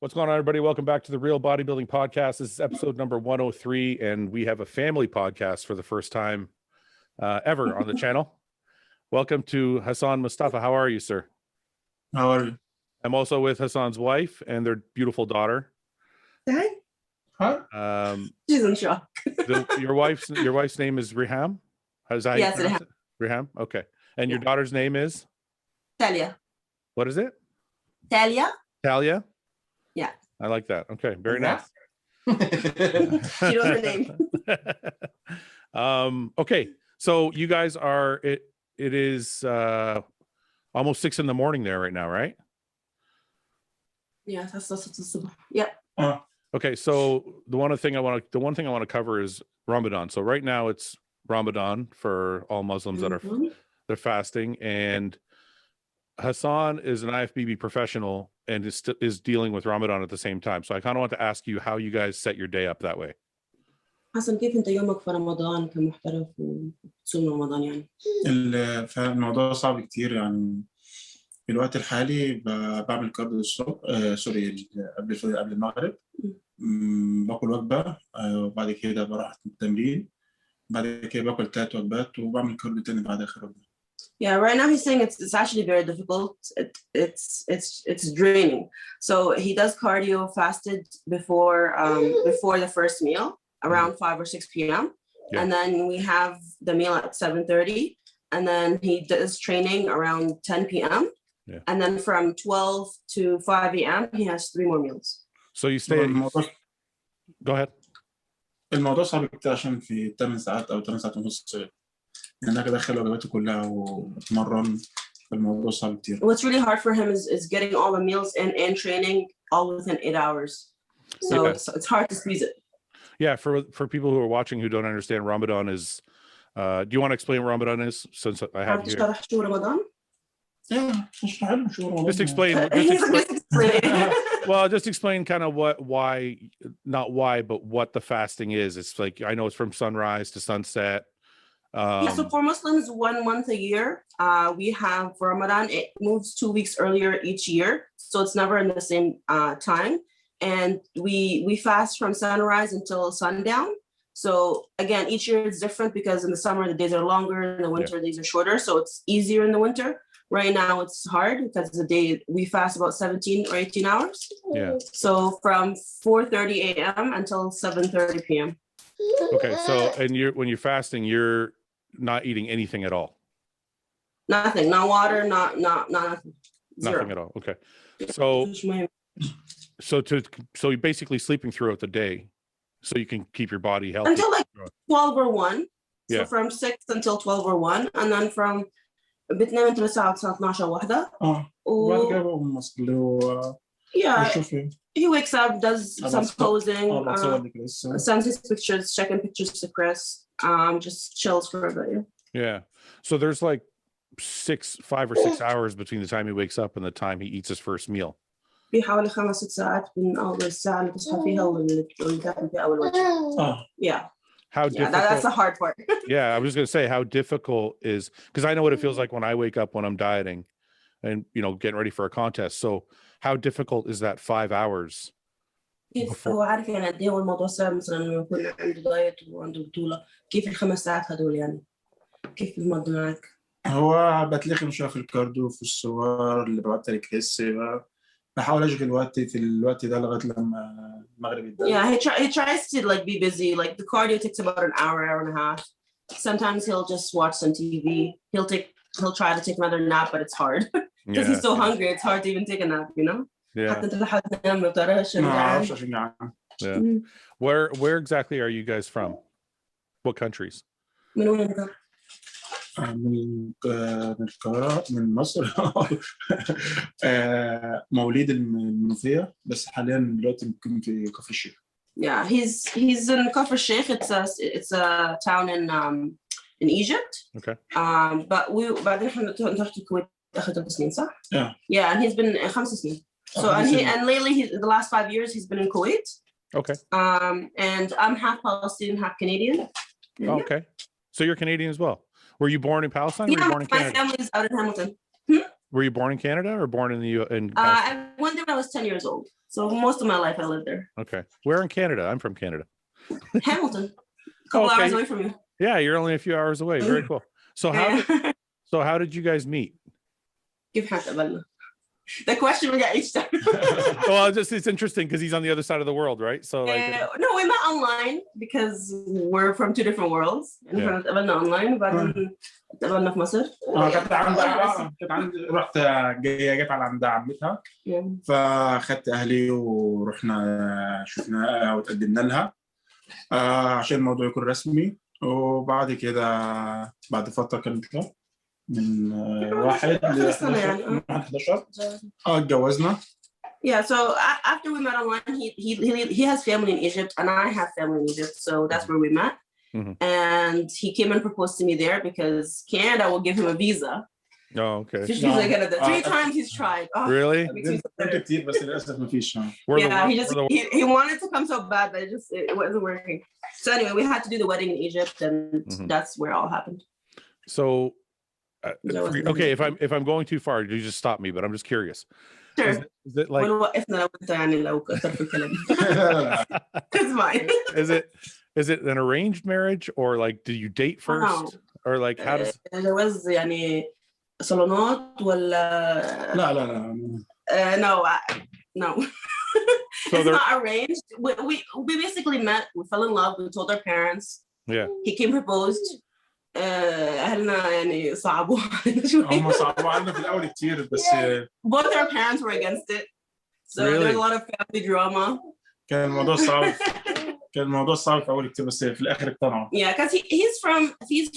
What's going on, everybody? Welcome back to the Real Bodybuilding Podcast. This is episode number 103, and we have a family podcast for the first time ever on the channel. Welcome to Hassan Mostafa. How are you, sir? How are you? I'm also with Hassan's wife and their beautiful daughter. Hi. Huh? She's in shock. Your wife's name is Riham? How's that? Yes, Riham. Riham? Okay. And your daughter's name is? Talia. What is it? Talia? Talia? Yeah. I like that. Okay. Very nice. She knows her name. Okay. So you guys are, it is almost 6 a.m. there right now, right? Yeah. Yeah. Okay. So the one thing I want to cover is Ramadan. So right now it's Ramadan for all Muslims that are they're fasting, and Hassan is an IFBB professional and is dealing with Ramadan at the same time. So I kind of want to ask you how you guys set your day up that way. حسن كيف انت يومك في رمضان كمحترف وتصوم رمضان يعني؟ فالموضوع صعب كتير يعني. في الوقت الحالي بعمل كارديو الصبح سوري قبل المغرب. باكل وجبة وبعد كده بروح التمرين. بعد كده باكل 3 وجبات وبعمل كارديو تاني بعد آخر وجبة. Yeah, right now he's saying it's actually very difficult. It's draining. So he does cardio fasted before the first meal around 5 or 6 p.m. Yeah. And then we have the meal at 7:30, and then he does training around 10 p.m. Yeah. And then from 12 to 5 a.m. he has 3 more meals. So you stay. Go ahead. الموضوع صعب كتير عشان في 8 ساعات أو 8 ساعات ونص. يعني أنا بدخل وجباتي كلها وبتمرن. الموضوع صعب كتير. What's really hard for him is getting all the meals and training all within 8 hours. So it's hard to squeeze it. Yeah, for people who are watching who don't understand, Ramadan is. Do you want to explain what Ramadan is? Since I have you here. Ramadan? Yeah, Just explain. Well, just explain kind of not why, but what the fasting is. It's like, I know it's from sunrise to sunset. Yeah, so for Muslims, 1 month a year, we have Ramadan. It moves 2 weeks earlier each year, so it's never in the same time. And we fast from sunrise until sundown. So again, each year is different because in the summer the days are longer, in the winter days are shorter, so it's easier in the winter. Right now it's hard because the day we fast about 17 or 18 hours. Yeah. So from 4:30 a.m. until 7:30 p.m. Okay, so and when you're fasting, you're not eating anything at all. Nothing, not water, not nothing. Zero. Nothing at all. Okay. So you're basically sleeping throughout the day so you can keep your body healthy. Until like 12 or 1. Yeah. So from 6 until 12 or 1, and then from بتنام انت للساعة 12 واحدة. وبعد كده بقوم أصلي Yeah. He wakes up, does some posing, sends his pictures, checking pictures to Chris, just chills for a bit. Yeah. So there's like 5 or 6 hours between the time he wakes up and the time he eats his first meal. بحوالي 5 6 ساعات من أول الساعة اللي تصحى فيها واللي تاكل فيها أول وجبة. Yeah. How difficult? That's the hard part. Yeah, I was going to say how difficult is, because I know what it feels like when I wake up when I'm dieting and, getting ready for a contest. So how difficult is that 5 hours? كيف هو عارف يعني قد ايه هو الموضوع صعب مثلا لما يكون عنده دايت وعنده بطولة، كيف ال5 ساعات هدول يعني؟ كيف بيمضوا معك؟ هو بتلخم شوية في الكارديو في الصور اللي ببعتها لكريس. بحاول اشغل وقتي في الوقت ده لغايه لما المغرب يبدا. Yeah, he tries to like be busy. Like the cardio takes about an hour and a half. Sometimes he'll just watch some TV. He'll try to take another nap, but it's hard because he's so hungry. It's hard to even take a nap, Yeah. Yeah. Where exactly are you guys from? What countries? من القاهرة، من مصر. مواليد المنوفية بس حاليا دلوقتي ممكن في كفر الشيخ. Yeah, he's in Kafr Sheikh. It's a town in Egypt. Okay. But بعدين احنا رحت الكويت آخر 3 سنين صح؟ Yeah. Yeah, and he's been 5 سنين. So and lately the last 5 years he's been in Kuwait. Okay. And I'm half Palestinian, half Canadian. Okay. So you're Canadian as well. Were you born in Palestine? Yeah, or were you born in Canada? My family is out in Hamilton. Were you born in Canada or born in the I went went there when I was 10 years old. So most of my life I lived there. Okay. Where in Canada? I'm from Canada. Hamilton. A couple hours away from you. Yeah, you're only a few hours away. Very cool. So how did you guys meet? The question we got each time. Well, it's interesting because he's on the other side of the world, right? So no, we met online because we're from two different worlds. احنا اتقابلنا online وبعدين اتقابلنا في مصر. رحت جت على عند عمتها فاخدت اهلي ورحنا شفناها وتقدمنا لها عشان الموضوع يكون رسمي وبعد كده بعد فتره كانت من 1 ل 11 اتجوزنا. Yeah, so after we met online, he has family in Egypt and I have family in Egypt, so that's where we met. And he came and proposed to me there because Canada will give him a visa. Oh, okay. 3 times he's tried. Oh, really? Yeah, he wanted to come so bad, but it wasn't working. So anyway, we had to do the wedding in Egypt, and that's where it all happened. So, okay, if I'm going too far, you just stop me. But I'm just curious. Sure. Is it like? It's fine. Is it an arranged marriage or like do you date first or like how does? There was يعني صالونات ولا no. So it's not arranged. We basically met. We fell in love. We told our parents. Yeah. He came proposed. أهلنا يعني صعبوا شوي. هم صعبوا علينا في الأول كتير بس. Both our parents were against it. So there's a lot of family drama. كان الموضوع صعب في أول كتير بس في الآخر اقتنعوا. Yeah, because he's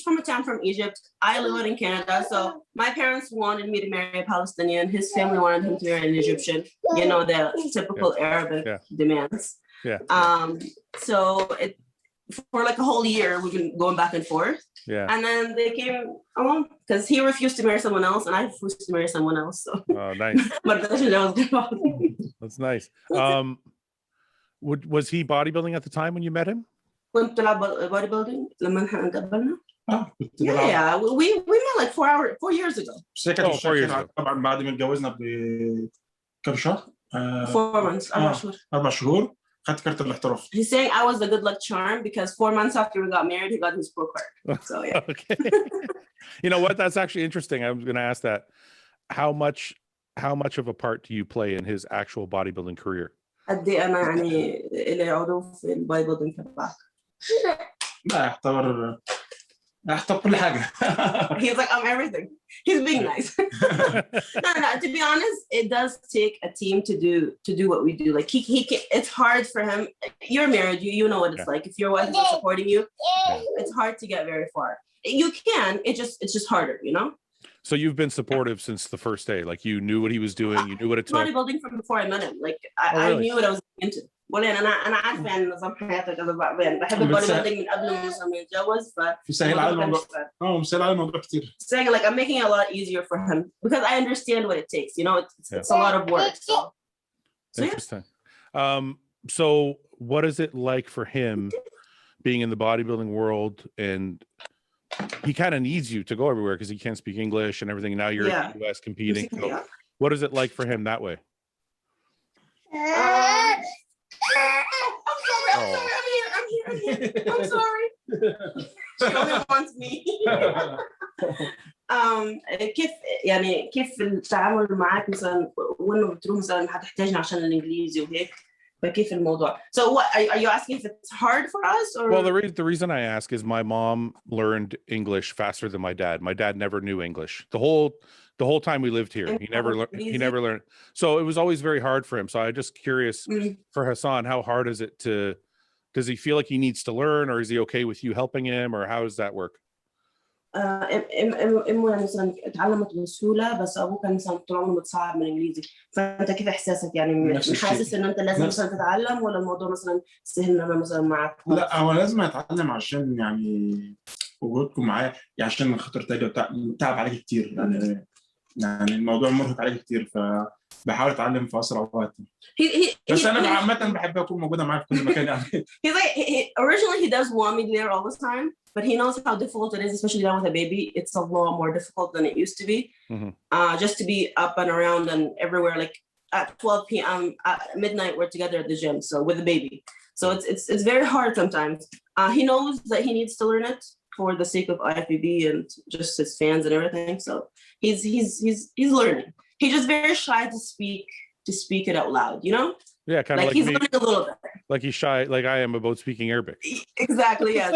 from a town from Egypt. I live in Canada, so my parents wanted me to marry a Palestinian. His family wanted him to marry an Egyptian. You know, the typical Arabic demands. Yeah. So for like a whole year, we've been going back and forth. Yeah. And then they came along because he refused to marry someone else and I refused to marry someone else. So. Oh, nice. But that's nice. Was he bodybuilding at the time when you met him? كنت بلعب bodybuilding لما احنا قابلنا. Yeah, we met like 4 years ago. 4 years ago. طبعا بعد ما اتجوزنا بكم شهر. 4 months. 4 شهور. خدت كارت الاحتراف. He's saying I was the good luck charm because 4 months after we got married, he got his pro card. So yeah. Okay. You know what? That's actually interesting. I was going to ask that. How much of a part do you play in his actual bodybuilding career? قد ايه انا يعني اللي عضو في البادي بيلدينج تبعك؟ لا احتار كل حاجه. He's like I'm everything. He's being nice. No, to be honest, it does take a team to do what we do. Like he it's hard for him. You're married, you know what it's like. If your wife is supporting you, it's hard to get very far. You can, it's just harder, you know? So you've been supportive since the first day. Like you knew what he was doing, you knew what it took. Bodybuilding from before I met him. Like I knew what I was into. ولا أنا عارفة إن نظام حياتك هذا بعدين بحب البودي من قبل ما نتجوز مسهل على الموضوع. مسهل على الموضوع كتير. Saying like I'm making it a lot easier for him because I understand what it takes. You know, it's a lot of work. So interesting. So what is it like for him being in the bodybuilding world and he kind of needs you to go everywhere because he can't speak English and everything. Now you're in the US competing. So what is it like for him that way? I'm here. I'm sorry. She only wants me. كيف التعامل معك مثلا وانه بتروح مثلا هتحتاجني عشان الانجليزي وهيك فكيف الموضوع? So what are you asking if it's hard for us or? Well, the reason I ask is my mom learned English faster than my dad. My dad never knew English. The whole time we lived here, he never learned. So it was always very hard for him. So I'm just curious for Hassan, how hard is it does he feel like he needs to learn or is he okay with you helping him or how does that work? امه مثلا اتعلمت بسهوله بس ابوه كان مثلا طول عمره متصعب من الانجليزي فانت كيف احساسك يعني مش حاسس ان انت لازم مثلا تتعلم ولا الموضوع مثلا سهل ان انا مثلا معك؟ لا هو لازم اتعلم عشان يعني وجودكم معايا يعني عشان خاطر تعب عليك كتير يعني الموضوع مرهق عليك كتير فبحاول اتعلم في اسرع وقت بس انا عامه بحب اكون موجوده معاك في كل مكان يعني. He's like originally he does want me there all the time but he knows how difficult it is especially now with a baby. It's a lot more difficult than it used to be. Just to be up and around and everywhere like at 12 p.m. at midnight, we're together at the gym. So with the baby. So it's very hard sometimes. He knows that he needs to learn it for the sake of IFBB and just his fans and everything. So he's learning. He's just very shy to speak it out loud, you know? Yeah, kind of like he's me. learning a little bit. Like he's shy, like I am about speaking Arabic. Exactly, yeah.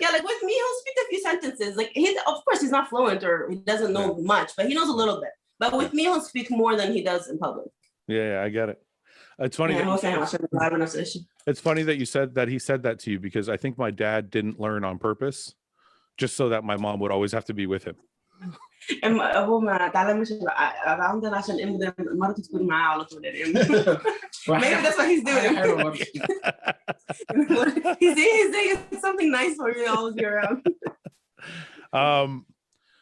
Yeah, like with me, he'll speak a few sentences. Like of course he's not fluent or he doesn't know much, but he knows a little bit. But with me, he'll speak more than he does in public. Yeah, I get it. It's funny. It's funny that you said that he said that to you, because I think my dad didn't learn on purpose, just so that my mom would always have to be with him. maybe that's what he's doing. he's saying something nice for you to always be around.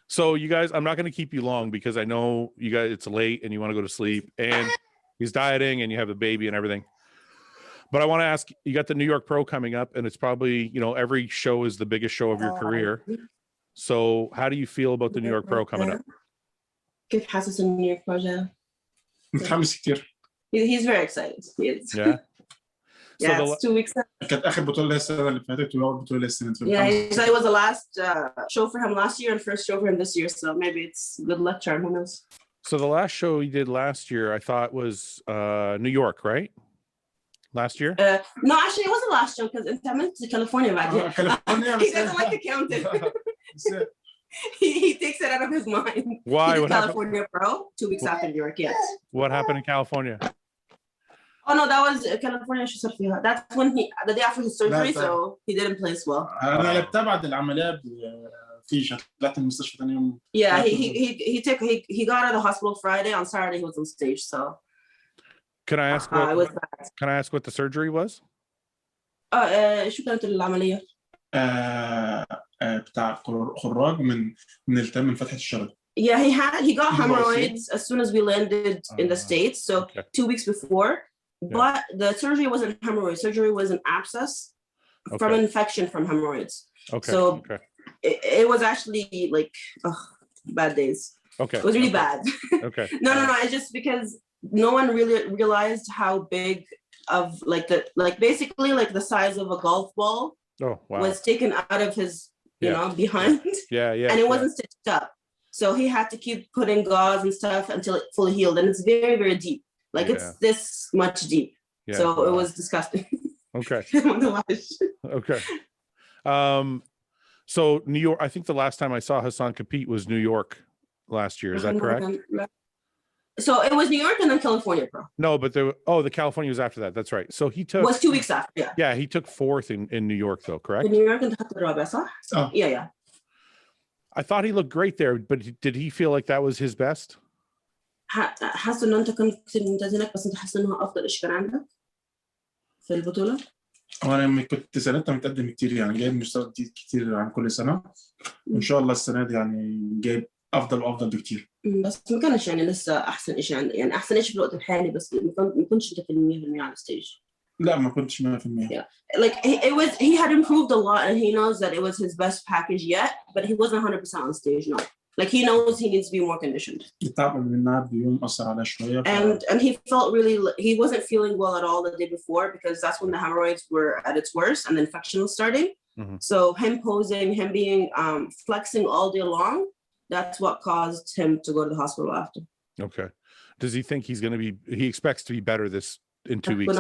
So you guys, I'm not going to keep you long because I know you guys, it's late and you want to go to sleep, and he's dieting and you have a baby and everything. But I want to ask, you got the New York Pro coming up, and it's probably, every show is the biggest show of your career. So how do you feel about the New York Pro coming up? كيف حاسس New York Pro جاي؟ متحمس كتير. He's very excited. Yeah. Yeah, so it's 2 weeks. كانت آخر بطولة السنة اللي فاتت وأول بطولة السنة اللي فاتت. Yeah, he said it was the last show for him last year and first show for him this year. So maybe it's good luck charm. Who knows? So the last show he did last year, I thought was New York, right? Last year? No, actually, it wasn't last show because it's to California. California. He doesn't like to count it. he takes it out of his mind. Why? What California happened? Pro 2 weeks after New York. Yes. What happened in California? Oh no, that was California. That's when the day after his surgery, so he didn't place well. أنا لعبتها بعد العملية في طلعت المستشفى ثاني يوم. Yeah, he got out of the hospital Friday. On Saturday he was on stage. So. Can I ask what the surgery was? شو كانت العملية؟ بتاع خراج من فتحة الشرج. Yeah, he got hemorrhoids as soon as we landed in the States, so 2 weeks before. But the surgery wasn't hemorrhoid. Surgery was an abscess from infection from hemorrhoids. Okay. So it was actually like bad days. Okay. It was really bad. Okay. No. It's just because no one really realized how big of basically like the size of a golf ball was taken out of his behind. Yeah. And it wasn't stitched up. So he had to keep putting gauze and stuff until it fully healed. And it's very, very deep. Like it's this much deep. Yeah. So it was disgusting. Okay. Okay. So New York, I think the last time I saw Hassan compete was New York last year. Is that correct? So it was New York and then California Pro. No, but the California was after that. That's right. So he took. Was 2 weeks after. Yeah. Yeah, he took 4th in New York, though. Correct. In New York and yeah. I thought he looked great there, but did he feel like that was his best? حاسس انه انت كنت كثير ممتازينك بس انت حاسس انه افضل شيء كان عندك في البطوله؟ انا لما كنت سنتها متقدم كتير، يعني جايب مستوى جديد كتير عن كل سنه، وان شاء الله السنه دي يعني جايب افضل وافضل بكتير. بس ما كانش يعني لسه احسن شيء عندي، يعني احسن شيء في الوقت الحالي، بس ما كنتش انت في 100% على الستيج. لا ما كنتش 100%. Yeah, like he had improved a lot, and he knows that it was his best package yet, but he wasn't 100% on stage. No, like he knows he needs to be more conditioned. And he felt really, he wasn't feeling well at all the day before because that's when the hemorrhoids were at its worst and the infection was starting. Mm-hmm. So him posing, him being flexing all day long, that's what caused him to go to the hospital after. Okay. Does he think he's going to be? He expects to be better in 2 weeks.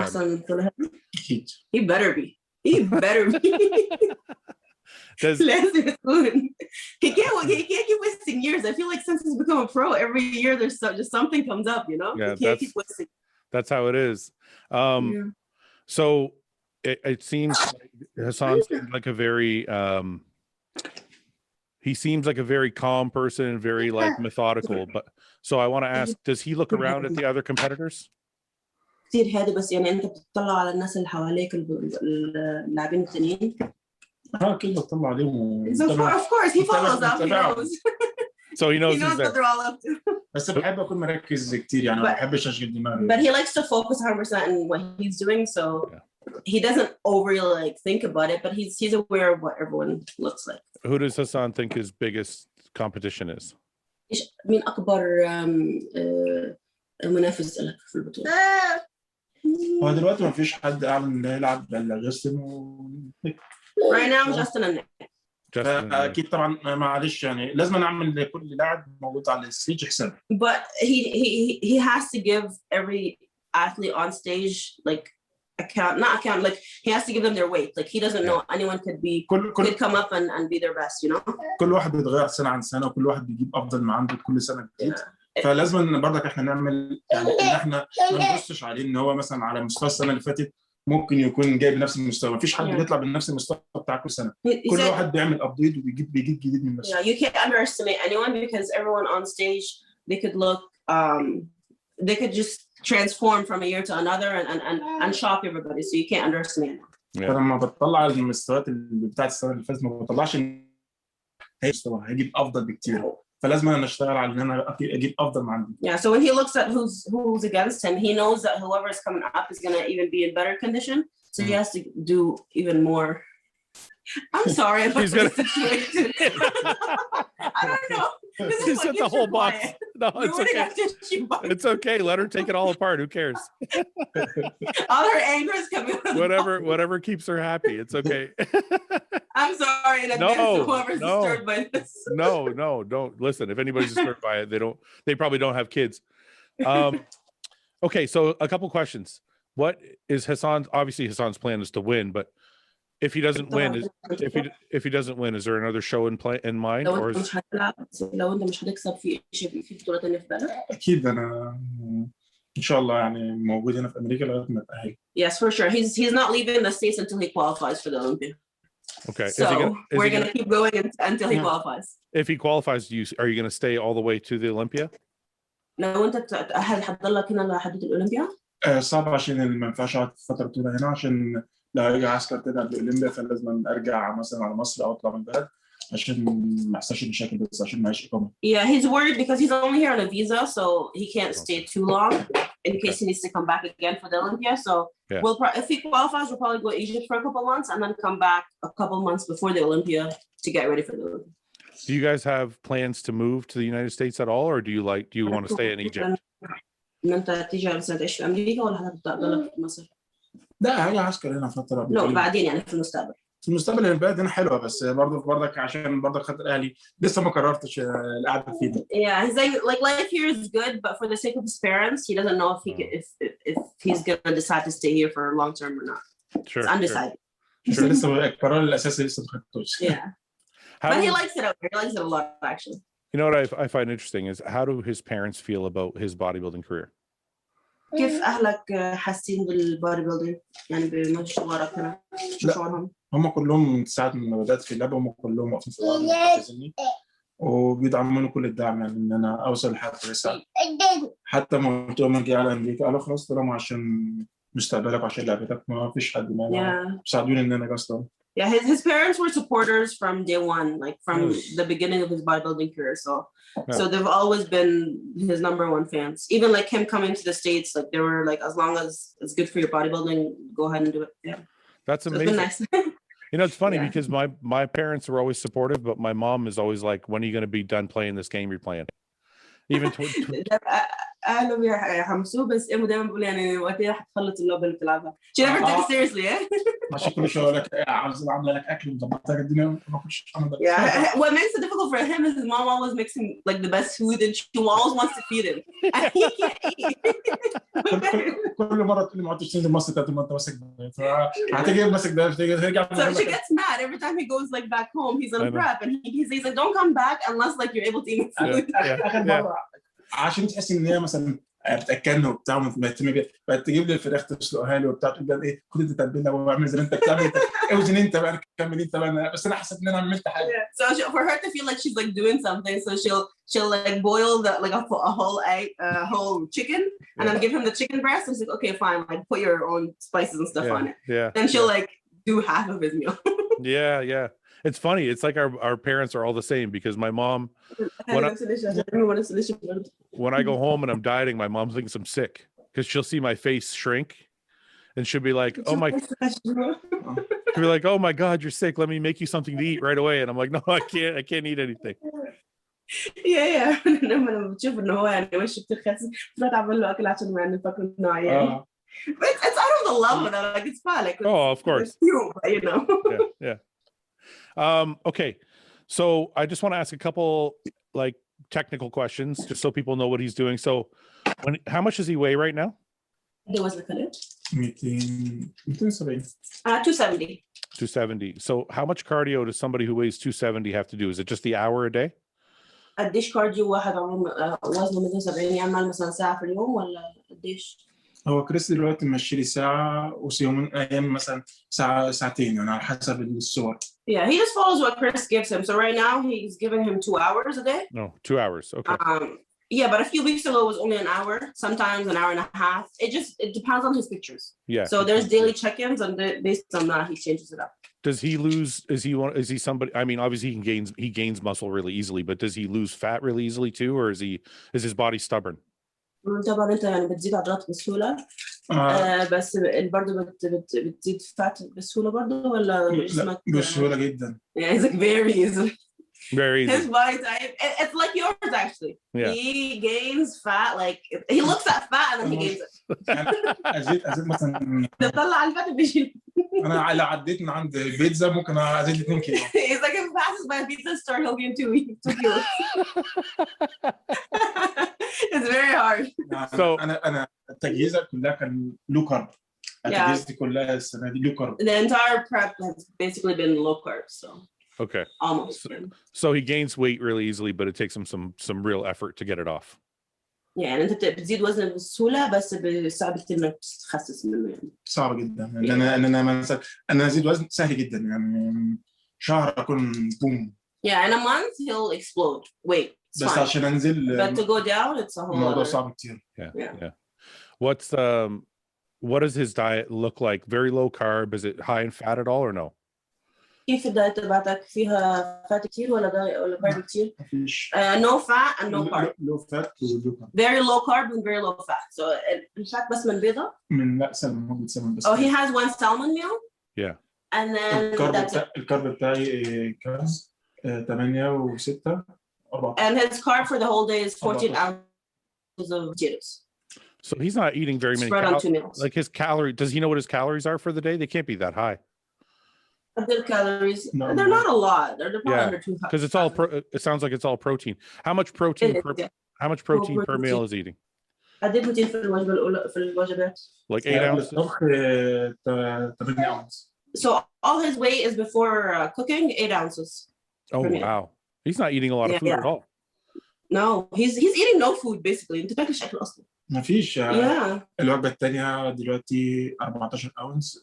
He better be. He better be. He can't keep wasting years. I feel like since he's become a pro, every year there's just something comes up, you know? Yeah, he can't keep wasting. That's how it is. So it seems like Hassan seems like a very he seems like a very calm person and very like methodical. But so I want to ask, does he look around at the other competitors? كتير هادي، بس يعني انت بتطلع على الناس اللي حواليك اللاعبين التانيين. كده بطلع عليهم. Of course he follows up. He knows. So he knows what they're all up to. بس بحب اكون مركز كتير، يعني ما بحبش اشغل دماغي. But he likes to focus 100% on what he's doing, so he doesn't overly like think about it, but he's aware of what everyone looks like. Who does Hassan think his biggest competition is? مين أكبر منافس لك في البطولة؟ هو دلوقتي ما فيش حد اعلن انه يلعب الا جاستن Right now, Justin and Nick. اكيد طبعا معلش يعني لازم نعمل لكل لاعب موجود على الستيج حساب. But he has to give every athlete on stage like like he has to give them their weight. Like he doesn't know anyone could come up and be their best, you know. كل واحد بيتغير سنه عن سنه وكل واحد بيجيب افضل ما عنده كل سنه جديد. فلازم برضك احنا نعمل يعني ان احنا ما نبصش عليه ان هو مثلا على مستوى السنه اللي فاتت ممكن يكون جايب نفس المستوى. مفيش حد بيطلع بنفس المستوى بتاع كل سنه. كل واحد بيعمل ابديت وبيجيب جديد من نفسه. Yeah, you can't underestimate anyone because everyone on stage they could just transform from a year to another and shock everybody. So you can't underestimate them. فلما بتطلع المستويات اللي بتاعت السنه اللي فاتت ما بطلعش هيجيب افضل بكتير. فلازم انا اشتغل على ان انا اجيب افضل ما عندي. Yeah, so when he looks at who's against him, he knows that whoever is coming up is going to even be in better condition. So he has to do even more. I'm sorry about this situation. I don't know. She set the whole box. No, it's okay. It's okay. Let her take it all apart. Who cares? All her anger is coming out. Whatever keeps her happy. It's okay. I'm sorry in advance to whoever's disturbed by this. No, don't listen. If anybody's disturbed by it, they probably don't have kids. Okay, so a couple questions. What is Hassan's plan is to win, but if he doesn't win, if he doesn't win, is there another show in mind? لو انت مش هتكسب في بطولة تانية في بالك؟ اكيد انا ان شاء الله يعني موجود هنا في امريكا لغايه ما اتاهل. Yes, for sure. He's not leaving the States until he qualifies for the Olympia. Okay. So we're going to keep going until he qualifies. If he qualifies, are you going to stay all the way to the Olympia? لو انت تتأهل هتضلك هنا لحد الأولمبيا؟ صعب عشان ما ينفعش اقعد فتره طويله هنا عشان لو ارجع عسكر تاني قبل الاولمبيا فلازم ارجع مثلا على مصر او اطلع من البلد عشان ما يحصلش مشاكل بس عشان معيش اقامه. Yeah, he's worried because he's only here on a visa, so he can't stay too long in case he needs to come back again for the Olympia. So if he qualifies, we'll probably go to Egypt for a couple months and then come back a couple months before the Olympia to get ready for the Olympia. Do you guys have plans to move to the United States at all, or do you want to stay in Egypt? انت تيجي على سنة تعيش في امريكا ولا هتضلك في مصر؟ لا هاجي عسكر هنا فتره. لا بعدين يعني في المستقبل. في المستقبل البلد هنا حلوه بس برضك عشان برضك خاطر اهلي لسه ما قررتش القعده فيه. Yeah, he's like life here is good, but for the sake of his parents, he doesn't know if he's gonna decide to stay here for long term or not. Sure. It's undecided. Sure. لسه القرار الاساسي لسه ما خدتوش. Yeah. But he likes it out here. He likes it a lot actually. You know what I find interesting is how do his parents feel about his bodybuilding career? كيف أهلك حاسين بالبودي بيلدينج يعني بمشوارك هنا؟ شو شعورهم؟ هم كلهم من ساعة ما بدأت في اللعبة هم كلهم واقفين في ظهري وبيدعموني كل الدعم يعني إن أنا أوصل لحاجة كويسة. حتى ما قلت لهم أجي على أمريكا قالوا خلاص طالما عشان مستقبلك وعشان لعبتك ما فيش حد معانا بيساعدوني إن أنا أجي أصلا. Yeah, his parents were supporters from day one, like from the beginning of his bodybuilding career. So they've always been his number one fans. Even like him coming to the States, like they were like, as long as it's good for your bodybuilding, go ahead and do it. Yeah, that's amazing. So it's been nice. You know, it's funny because my parents were always supportive, but my mom is always like, when are you going to be done playing this game you're playing? Even أهله بيحمسوه بس إمه دايما بقول يعني وقتها هتخلص اللعبة اللي بتلعبها. She never took it seriously, عشان كل شوية لك عاملة لك أكل ومظبطة الدنيا ما كنتش عاملة. Yeah, what makes it difficult for him is his mom always makes him like the best food and she always wants to feed him and he can't eat. كل مرة تقول لي ما عدتش تنزل مصر ما أنت ماسك هتيجي ماسك ده ترجع. So she gets mad every time he goes like back home. He's on prep and he's like, don't come back unless like you're able to eat food. آخر مرة عشان تحس ان هي مثلا بتاكلنا وبتاع ومهتمه بيها فتجيب لي الفراخ تسلقها لي وبتاع تقول لي ايه كنت تتبلها واعمل زي ما انت بتعمل اوزن انت بقى كمل انت بقى بس انا حسيت ان انا عملت حاجه. So for her to feel like she's like doing something, so she'll like boil like a whole egg, whole chicken, and then give him the chicken breast. And she's like, okay, fine, like put your own spices and stuff on it. Yeah. Then she'll like do half of his meal. Yeah. It's funny. It's like our parents are all the same because my mom, when I go home and I'm dieting, my mom thinks I'm sick because she'll see my face shrink and she'll be like, oh my God, you're sick. Let me make you something to eat right away. And I'm like, no, I can't eat anything. yeah. لما بتشوف إنه هو يعني وشه بتخسس بتروح تعمل له أكل عشان ما نفكر إنه عيان. But it's out of the love of it. Like it's fun. Like, of course. It's cute, but, you know. Yeah. Okay. So I just want to ask a couple like technical questions just so people know what he's doing. So how much does he weigh right now? There was the color. 270. 270. 270. So how much cardio does somebody who weighs 270 have to do? Is it just the hour a day? قديش كارديو واحد وزنه 270 يعمل مثلا ساعة في اليوم ولا قديش؟ هو كريس دلوقتي ماشي لي ساعة ويومين أيام مثلا ساعة ساعتين يعني على حسب الصور. Yeah, he just follows what Chris gives him. So right now he's giving him 2 hours a day. No, 2 hours. Okay. Yeah, but a few weeks ago it was only an hour, sometimes an hour and a half. It depends on his pictures. Yeah. So there's daily check-ins, and based on that he changes it up. Does he lose? Is he somebody? I mean, obviously he gains muscle really easily, but does he lose fat really easily too, or is his body stubborn? طبعا انت يعني بتزيد عضلات بسهوله بس برضه بتزيد فات بسهوله برضه ولا جسمك بسهوله جدا. Yeah, it's like very easily. Very easy. His body type, it's like yours actually. Yeah. He gains fat, like he looks at fat and then he gains it. ازيد مثلا تطلع الفات بيشيل. انا لو عديت من عند بيتزا ممكن ازيد 2 كيلو. He's like if he passes by a pizza store he'll gain 2 kilos. It's very hard. So انا التجهيزات كلها كان لو كارب. التجهيزات كلها السنه دي لو كارب. The entire prep has basically been low carb, so. Okay. Almost. So he gains weight really easily, but it takes him some real effort to get it off. Yeah, يعني انت بتزيد وزن بسهوله بس صعب كتير انك تخسس منه يعني. صعب جدا. انا مثلا انا ازيد وزن سهل جدا يعني شهر اكون بوم. Yeah, in a month he'll explode. Wait. بس عشان انزل. But to go down it's a whole. الموضوع صعب كتير. Yeah. What does his diet look like? Very low carb? Is it high in fat at all or no? كيف الدايت تبعتك فيها فات كتير ولا كارب كتير؟ مفيش. No fat and no carb. Low fat ولو carb. Very low carb and very low fat. So الفات بس من بيضة؟ لا سلمون بس. Oh, he has 1 salmon meal. Yeah. And then that's it. الكارب بتاعي كام؟ 8 و6 4. And his carb for the whole day is 14 ounces of potatoes. So he's not eating very many spread on 2 meals. Like his calorie, does he know what his calories are for the day? They can't be that high. A bit of calories. No, they're not a lot. They're probably under 200. Because it's all it sounds like it's all protein. How much protein how much protein per meal is eating? قد ايه بروتين في الوجبه الاولى في الوجبات؟ Like 8 ounces. 8 ounces. So all his weight is before cooking 8 ounces. Oh wow. He's not eating a lot of food at all. No, he's eating no food basically. انت بتاكلش اكل اصلا. ما فيش. الوجبه الثانيه دلوقتي 14 ounce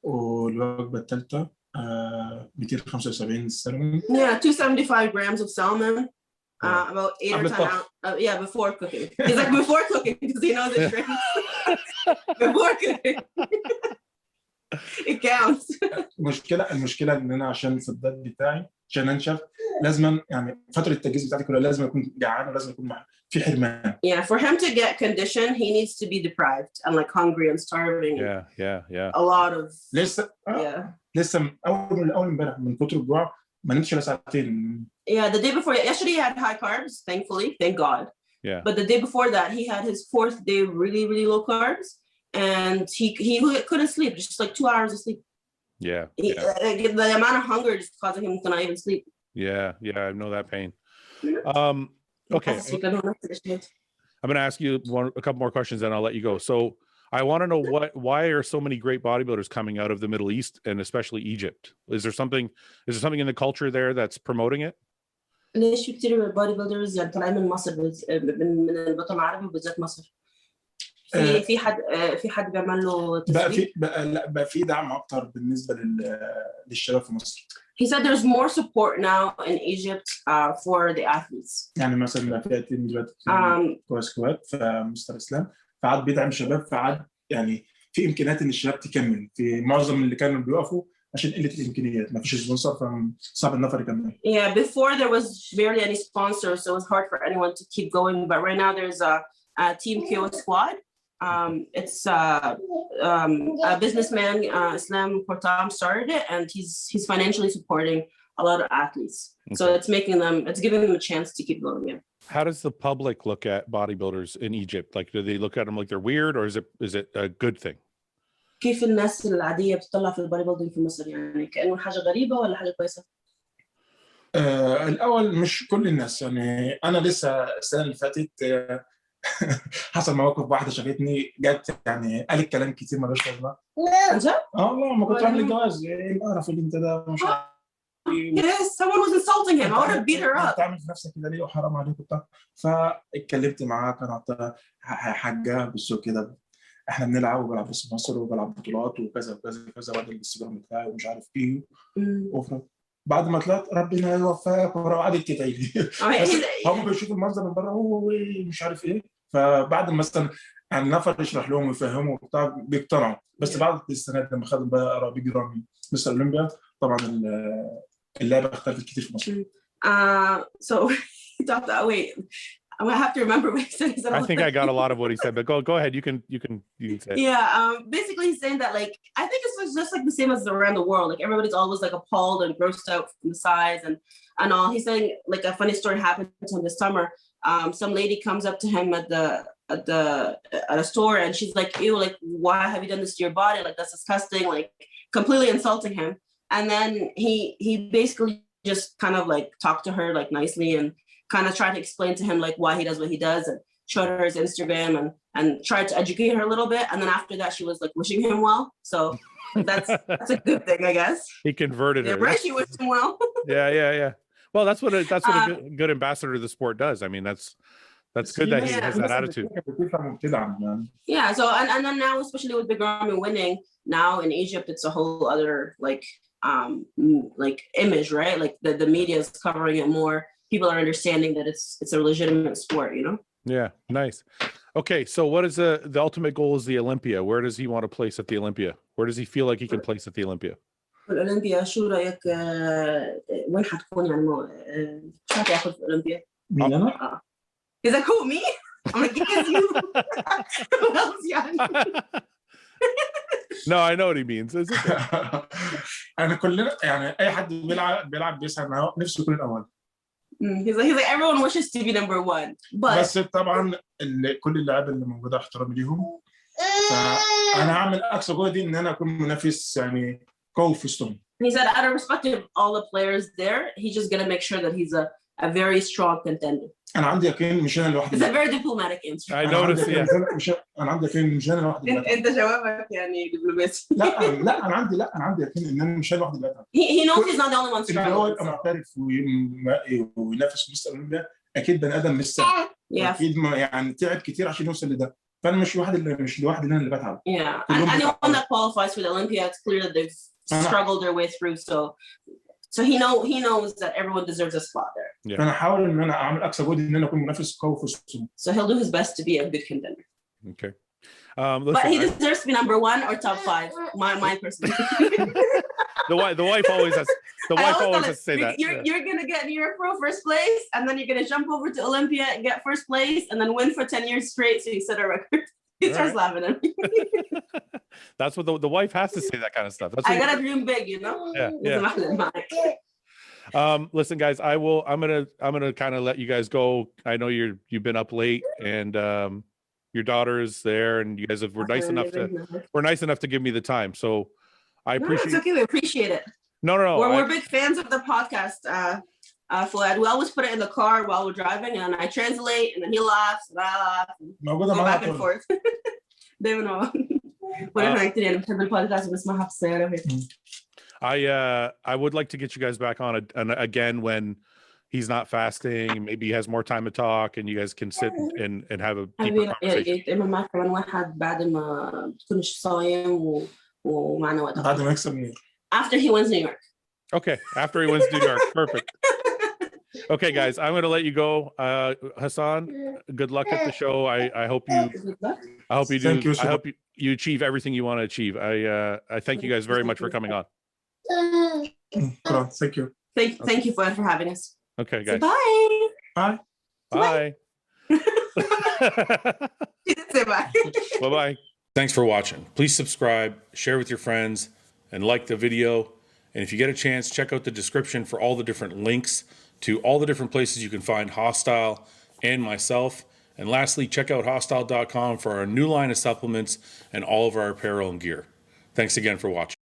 والوجبه الثالثه 275 salmon. Yeah, 275 grams of salmon. About 8 or 10 ounces. Yeah, before cooking. He's like before cooking because he knows it drinks. Before cooking. It counts. المشكله ان انا عشان في الدايت بتاعي عشان انشف لازم يعني فتره التجهيز بتاعتي كلها لازم اكون جعان ولازم اكون في حرمان. Yeah, for him to get condition he needs to be deprived and like hungry and starving. Yeah. A lot of لسه اول امبارح من كتر الجوع ما نمتش الا ساعتين. Yeah, the day before yesterday he had high carbs, thankfully, thank God. Yeah. But the day before that he had his 4th day really low carbs and he couldn't sleep, just like 2 hours of sleep. Yeah. The amount of hunger just causing him to not even sleep. Yeah, I know that pain. Okay. I'm going to ask you a couple more questions and I'll let you go. So I want to know why are so many great bodybuilders coming out of the Middle East and especially Egypt? Is there something in the culture there that's promoting it? ليش في كتير bodybuilders يعني طالعين من مصر من الوطن العربي وبالذات مصر؟ في حد بيعمل له تسويق؟ بقى في دعم اكتر بالنسبه للشباب في مصر. He said there's more support now in Egypt for the athletes. يعني مثلا في تيم دلوقتي كويس في مستر اسلام فعاد بيدعم شباب فعاد يعني في امكانيات ان الشباب تكمل في معظم اللي كانوا بيقفوا عشان قله الامكانيات ما فيش سبونسر فصعب النفر يكمل. Yeah, before there was barely any sponsors so it was hard for anyone to keep going but right now there's a team KO squad. It's a businessman Islam Portam started it and he's financially supporting a lot of athletes. So it's giving them a chance to keep going. Yeah. How does the public look at bodybuilders in Egypt? Like, do they look at them like they're weird, or is it a good thing? كيف الناس العادية بتطلع في البودي بيلدينج في مصر؟ يعني كأنه حاجة غريبة ولا حاجة كويسة؟ الأول مش كل الناس، يعني أنا لسه السنة اللي فاتت حصل موقف، واحدة شافتني جت يعني قالت كلام كتير ملوش لازمة. لا ما كنت بعمل الجواز، ايه القرف اللي انت ده مش عارف. Yes, someone was insulting him. I would have beat her up. بتعمل في نفسك كده ليه وحرام عليك وبتاع. فاتكلمت معاها، كانت حاجة بالسوق كده، احنا بنلعب وبلعب باسم مصر وبلعب بطولات وكذا وكذا وكذا، وادي الانستجرام بتاعي ومش عارف ايه. بعد ما طلعت ربنا يوفقك وقعدت تدعي لي. هم بيشوفوا المنظر من بره هو مش عارف ايه، فبعد مثلا يعني نفر يشرح لهم ويفهموا وبتاع بيقتنعوا. بس بعد السنه دي لما خدوا بقى RBP رامي مستر اولمبيا، طبعا اللعبه اختلفت كتير في مصر. So he talked that way. I'm gonna have to remember what he said. I think I got a lot of what he said, but go ahead. You can say it. Yeah. Basically, he's saying that like I think it's just like the same as around the world. Like everybody's always like appalled and grossed out from the size and all. He's saying like a funny story happened to him this summer. Some lady comes up to him at a store and she's like, "Ew, like why have you done this to your body? Like that's disgusting." Like completely insulting him. And then he basically just kind of like talked to her like nicely and kind of tried to explain to him like why he does what he does, and showed her his Instagram and tried to educate her a little bit. And then after that, she was like wishing him well. So that's a good thing, I guess. He converted her. Right, she wished him well. Yeah. Well, that's what a good ambassador to the sport does. I mean, that's good that he has that attitude. Yeah. So and then now, especially with Big Ramy winning, now in Egypt, it's a whole other like image, right? Like the media is covering it more. People are understanding that it's a legitimate sport, you know? Yeah, nice. Okay, so what is the ultimate goal is the Olympia? Where does he want to place at the Olympia? Where does he feel like he can place at the Olympia? الأولمبيا شو رأيك وين حتكون يعني شو هتاخذ في الأولمبيا؟ مين أنا؟ He's like, who, me? I'm like, yes, you. Who else يعني؟ No, I know what he means. أنا كلنا يعني أي حد بيلعب بيسعى معاه نفسه يكون الأول. He's like everyone wishes to be number one, but بس طبعا كل اللاعب اللي موجوده احترامي ليهم، فانا هعمل اقصى جهدي ان انا اكون منافس يعني قوي في وسطهم. He said out of respect to all the players there, he's just gonna make sure that he's a very strong contender. انا عندي يقين مش انا لوحدي. It's a very diplomatic answer. I noticed. انا عندي يقين مش انا لوحدي. انت جوابك يعني دبلوماسي. لا انا عندي يقين ان انا مش انا لوحدي. He knows he's not the only one struggling. اللي هو يبقى محترف وينافس مستر اولمبيا، اكيد بني ادم مش سهل. اكيد يعني تعب كتير عشان يوصل لده، فانا مش لوحدي انا اللي بتعب. Yeah, and anyone that qualifies for the Olympia, it's clear that they've struggled their way through. So he knows that everyone deserves a spot there. Yeah. فانا هحاول ان انا اعمل اقصى جهدي ان انا اكون منافس قوي في وسطهم. So he'll do his best to be a good contender. Okay. Listen, but he deserves to be number one or top five. My personal. The wife always has. The wife always has to say that. You're gonna get New York Pro first place, and then you're gonna jump over to Olympia and get first place, and then win for 10 years straight. So you set a record. He starts laughing at me. That's what the wife has to say, that kind of stuff. That's I gotta dream big, you know. Yeah. Listen, guys, I'm gonna kind of let you guys go. I know you've been up late, and your daughter is there, and you guys were nice enough to give me the time. So I appreciate. It's okay. We appreciate it. No. We're big fans of the podcast. Fouad, we always put it in the car while we're driving, and I translate, and then he laughs, and I laugh, and go back and forth. دايما وانا كتير يعني بحب البودكاست بسمعها في السيارة وهيك. I would like to get you guys back on again when he's not fasting. Maybe he has more time to talk, and you guys can sit and have a deeper conversation. معك كمان واحد بعد ما تكونش صايم ومعنا وقت. بعد ما يكسب نيويورك. After he wins New York. Okay, after he wins New York, perfect. Okay, guys, I'm going to let you go. Hassan, good luck at the show. I hope you do. Thank you, I hope you achieve everything you want to achieve. I thank you guys very much for coming on. Thank you. Thank you for having us. Okay, guys. So Bye. Bye. Say bye. Bye-bye. Thanks for watching. Please subscribe, share with your friends, and like the video. And if you get a chance, check out the description for all the different links to all the different places you can find Hostile and myself. And lastly, check out hostile.com for our new line of supplements and all of our apparel and gear. Thanks again for watching.